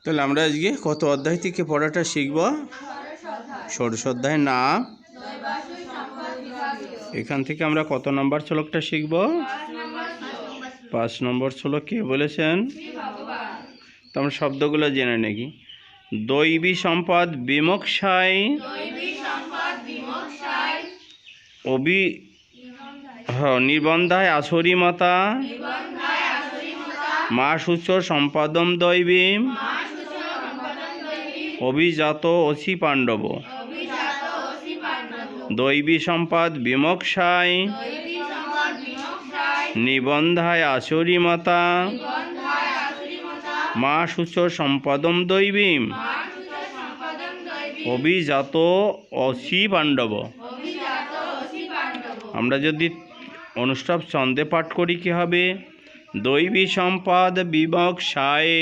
তাহলে আমরা আজকে কত অধ্যায় থেকে পড়াটা শিখব? ষোড়শ অধ্যায় নাম। এখান থেকে আমরা কত নম্বর শ্লোকটা শিখব? 5 নম্বর শ্লোক। কে বলেছেন? তো আমরা শব্দগুলো জেনে নাকি। দৈবী সম্পদ বিমোক্ষায় নিবন্ধায় আসরিমতা মা শুচ সম্পদম দৈবীম অভিজাত অসি পাণ্ডব। দৈবী সম্পদ বিমোক্ষায় নিবন্ধায় আসরিমতা মা শুচ সম্পদম দৈবীম অভিজাত অসি পাণ্ডব। আমরা যদি অনুষ্টাপ ছন্দে পাঠ করি কি হবে? দৈবী সম্পদ বিমোক্ষায়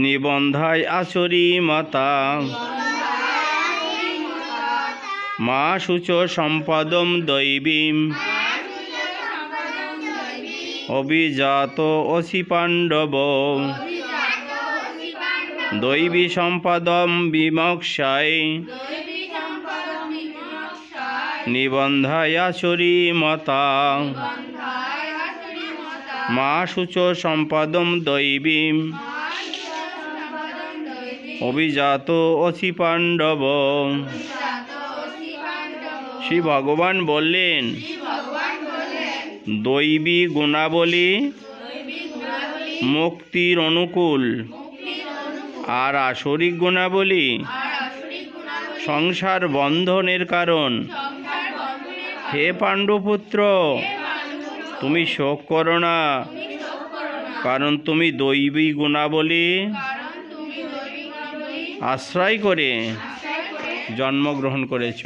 নিবন্ধায় আসরিমতা মা শুচ সম্পদম দৈবীম অভিজাত অসি পাণ্ডব। দৈবী সম্পদম বিমোক্ষায় নিবন্ধায় আসরিমতা মা শুচ সম্পদম দৈবীম অভিজাত অসি পাণ্ডব। শ্রী ভগবান বললেন, দৈবী গুণাবলী মুক্তির অনুকূল, আর আসরিক গুণাবলী সংসার বন্ধনের কারণ। হে পাণ্ডুপুত্র, তুমি শোক করো না, কারণ তুমি দৈবী গুণাবলী আশ্রয় করে জন্মগ্রহণ করেছ।